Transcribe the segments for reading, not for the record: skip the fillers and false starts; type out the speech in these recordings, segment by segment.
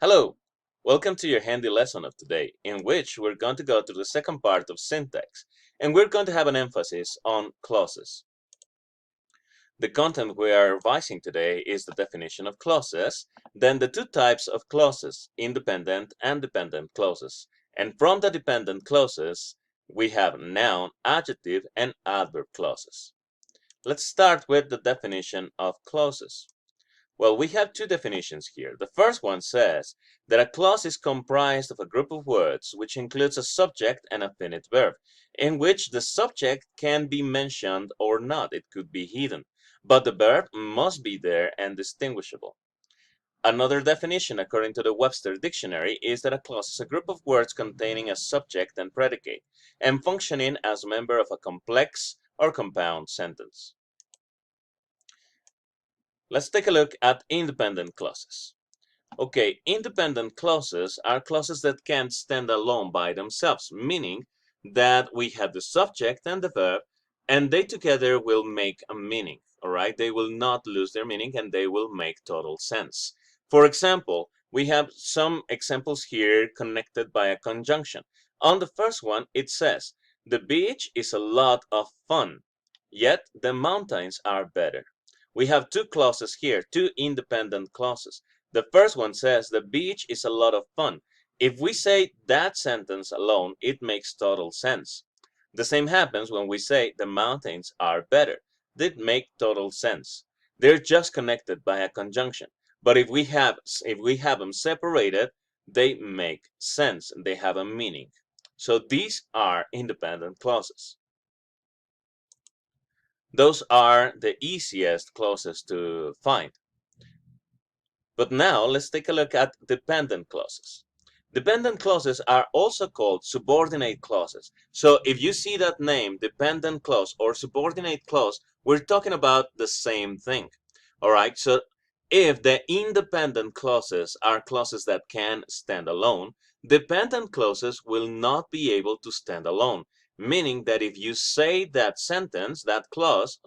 Hello, welcome to your handy lesson of today, in which we're going to go to the second part of syntax, and we're going to have an emphasis on clauses. The content we are revising today is the definition of clauses, then the two types of clauses, independent and dependent clauses. And from the dependent clauses, we have noun, adjective, and adverb clauses. Let's start with the definition of clauses. Well, we have two definitions here. The first one says that a clause is comprised of a group of words which includes a subject and a finite verb, in which the subject can be mentioned or not. It could be hidden, but the verb must be there and distinguishable. Another definition, according to the Webster Dictionary, is that a clause is a group of words containing a subject and predicate, and functioning as a member of a complex or compound sentence. Let's take a look at independent clauses. Okay, independent clauses are clauses that can stand alone by themselves, meaning that we have the subject and the verb, and they together will make a meaning, all right? They will not lose their meaning and they will make total sense. For example, we have some examples here connected by a conjunction. On the first one, it says, the beach is a lot of fun, yet the mountains are better. We have two clauses here, two independent clauses. The first one says the beach is a lot of fun. If we say that sentence alone, it makes total sense. The same happens when we say the mountains are better. They make total sense. They're just connected by a conjunction. But if we have them separated, they make sense. They have a meaning. So these are independent clauses. Those are the easiest clauses to find. But now let's take a look at dependent clauses. Dependent clauses are also called subordinate clauses. So if you see that name, dependent clause or subordinate clause, we're talking about the same thing. All right, so if the independent clauses are clauses that can stand alone, dependent clauses will not be able to stand alone. Meaning that if you say that sentence, that clause,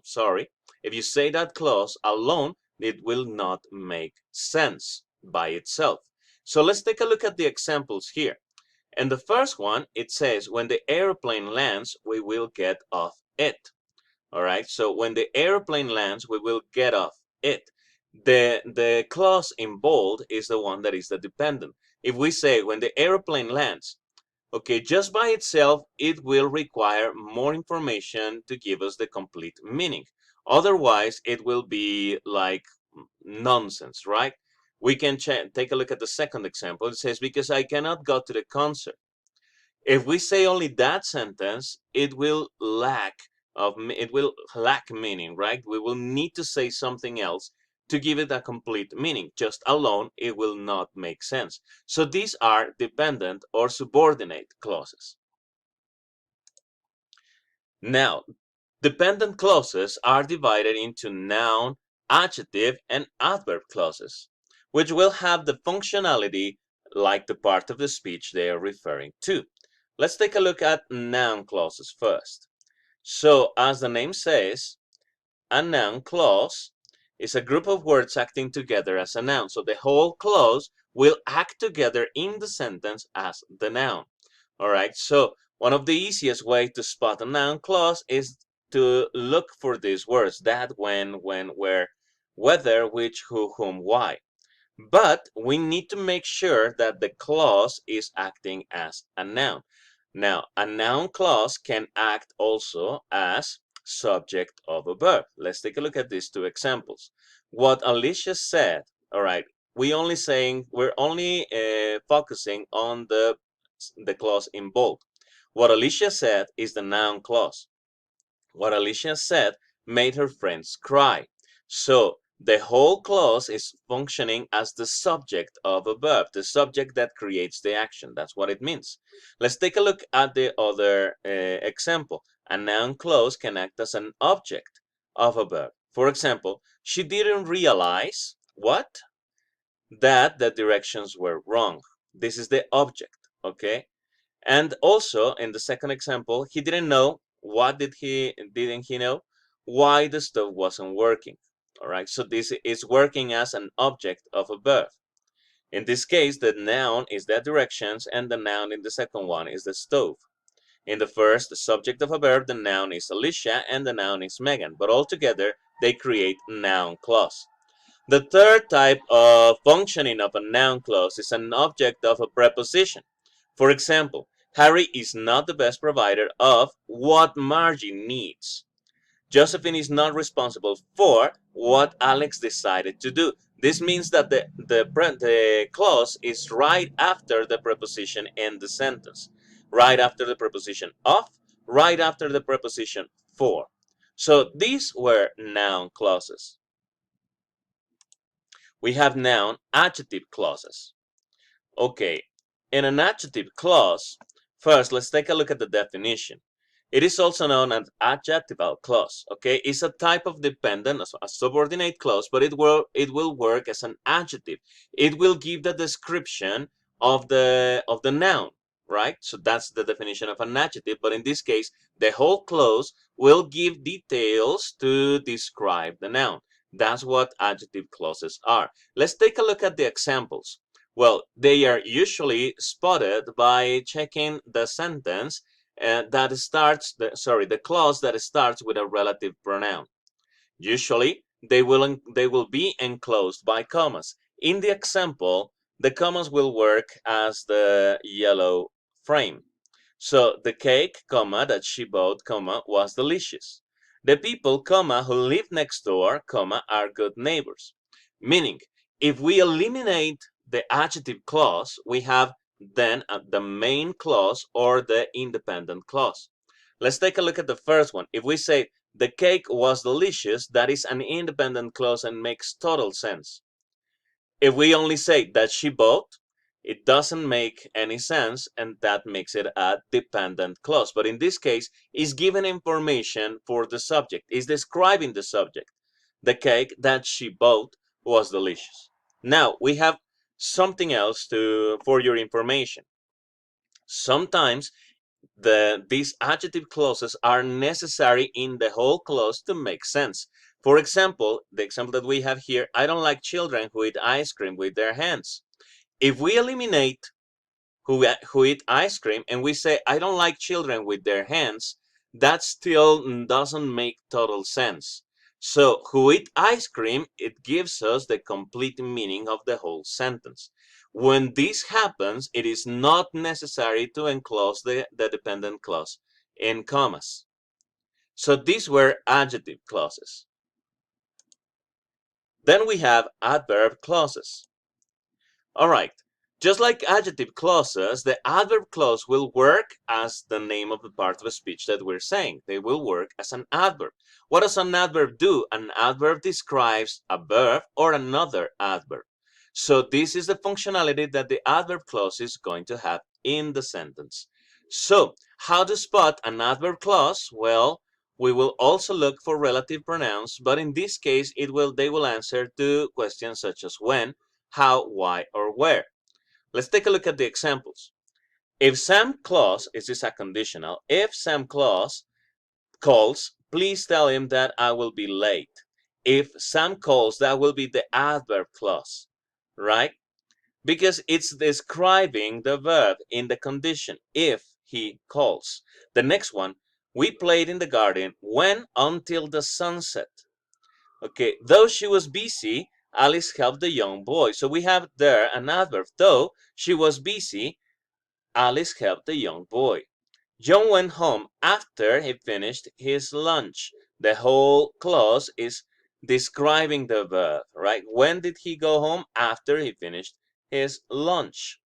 if you say that clause alone, it will not make sense by itself. So let's take a look at the examples here. And the first one, it says, when the airplane lands, we will get off it. All right, so when the airplane lands, we will get off it. The clause in bold is the one that is the dependent. If we say when the airplane lands, okay, just by itself, it will require more information to give us the complete meaning. Otherwise, it will be like nonsense, right? We can take a look at the second example. It says, because I cannot go to the concert. If we say only that sentence, it will lack meaning, right? We will need to say something else to give it a complete meaning. Just alone, it will not make sense. So these are dependent or subordinate clauses. Now, dependent clauses are divided into noun, adjective, and adverb clauses, which will have the functionality like the part of the speech they are referring to. Let's take a look at noun clauses first. So, as the name says, a noun clause is a group of words acting together as a noun. So the whole clause will act together in the sentence as the noun. All right, so one of the easiest way to spot a noun clause is to look for these words: that, when, where, whether, which, who, whom, why. But we need to make sure that the clause is acting as a noun. Now, a noun clause can act also as subject of a verb. Let's take a look at these two examples. What Alicia said, all right, we're only focusing on the clause in bold. What Alicia said is the noun clause. What Alicia said made her friends cry. So the whole clause is functioning as the subject of a verb, the subject that creates the action. That's what it means. Let's take a look at the other example. A noun clause can act as an object of a verb. For example, she didn't realize what? That the directions were wrong. This is the object, okay? And also in the second example, he didn't know. What didn't he know? Why the stove wasn't working. All right, so this is working as an object of a verb. In this case, the noun is the directions, and the noun in the second one is the stove. In the first, the subject of a verb, the noun is Alicia and the noun is Megan, but altogether they create noun clause. The third type of functioning of a noun clause is an object of a preposition. For example, Harry is not the best provider of what Margie needs. Josephine is not responsible for what Alex decided to do. This means that the clause is right after the preposition in the sentence, right after the preposition of, right after the preposition for. So these were noun clauses. We have noun adjective clauses. Okay, in an adjective clause, first let's take a look at the definition. It is also known as adjectival clause. Okay, it's a type of dependent, a subordinate clause, but it will work as an adjective. It will give the description of the noun, right? So that's the definition of an adjective. But in this case, the whole clause will give details to describe the noun. That's what adjective clauses are. Let's take a look at the examples. Well, they are usually spotted by checking the sentence that starts, the clause that starts with a relative pronoun. Usually, they will be enclosed by commas. In the example, the commas will work as the yellow frame. So the cake, comma, that she bought, comma, was delicious. The people, comma, who live next door, comma, are good neighbors. Meaning, if we eliminate the adjective clause, we have then the main clause or the independent clause. Let's take a look at the first one. If we say the cake was delicious, that is an independent clause and makes total sense. If we only say that she bought, it doesn't make any sense, and that makes it a dependent clause. But in this case, it's giving information for the subject. It's describing the subject. The cake that she bought was delicious. Now, we have something else for your information. Sometimes these adjective clauses are necessary in the whole clause to make sense. For example, the example that we have here, I don't like children who eat ice cream with their hands. If we eliminate who eat ice cream and we say, I don't like children with their hands, that still doesn't make total sense. So, who eat ice cream, it gives us the complete meaning of the whole sentence. When this happens, it is not necessary to enclose the dependent clause in commas. So these were adjective clauses. Then we have adverb clauses. All right, just like adjective clauses, the adverb clause will work as the name of the part of a speech that we're saying. They will work as an adverb. What does an adverb do? An adverb describes a verb or another adverb. So this is the functionality that the adverb clause is going to have in the sentence. So how to spot an adverb clause? Well, we will also look for relative pronouns, but in this case, they will answer to questions such as when, how, why, or where. Let's take a look at the examples. If Sam calls, is this a conditional? If Sam calls, please tell him that I will be late. If Sam calls, that will be the adverb clause, right? Because it's describing the verb in the condition, if he calls. The next one, we played in the garden when until the sunset. Okay, though she was busy, Alice helped the young boy. So we have there an adverb. Though she was busy, Alice helped the young boy. John went home after he finished his lunch. The whole clause is describing the verb, right? When did he go home? After he finished his lunch.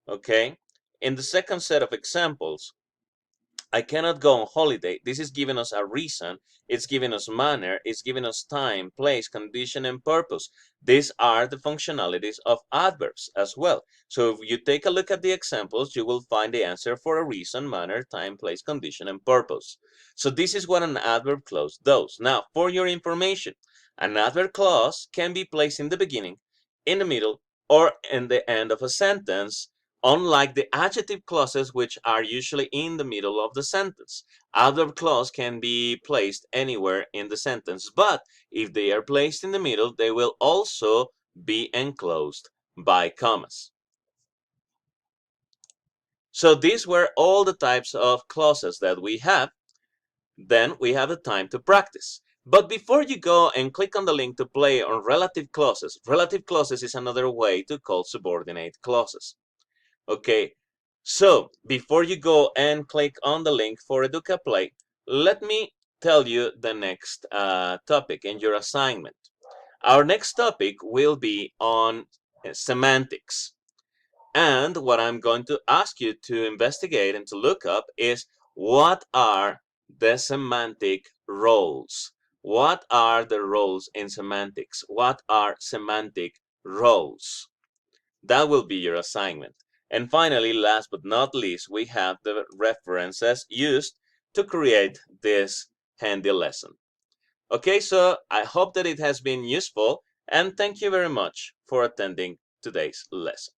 Okay? In the second set of examples, I cannot go on holiday. This is giving us a reason. It's giving us manner. It's giving us time, place, condition, and purpose. These are the functionalities of adverbs as well. So if you take a look at the examples, you will find the answer for a reason, manner, time, place, condition, and purpose. So this is what an adverb clause does. Now, for your information, an adverb clause can be placed in the beginning, in the middle, or in the end of a sentence, unlike the adjective clauses, which are usually in the middle of the sentence. Adverb clause can be placed anywhere in the sentence, but if they are placed in the middle, they will also be enclosed by commas. So these were all the types of clauses that we have. Then we have the time to practice. But before you go and click on the link to play on relative clauses is another way to call subordinate clauses. Okay, so before you go and click on the link for Educa Play, let me tell you the next topic in your assignment. Our next topic will be on semantics. And what I'm going to ask you to investigate and to look up is, what are the semantic roles? What are the roles in semantics? What are semantic roles? That will be your assignment. And finally, last but not least, we have the references used to create this handy lesson. Okay, so I hope that it has been useful, and thank you very much for attending today's lesson.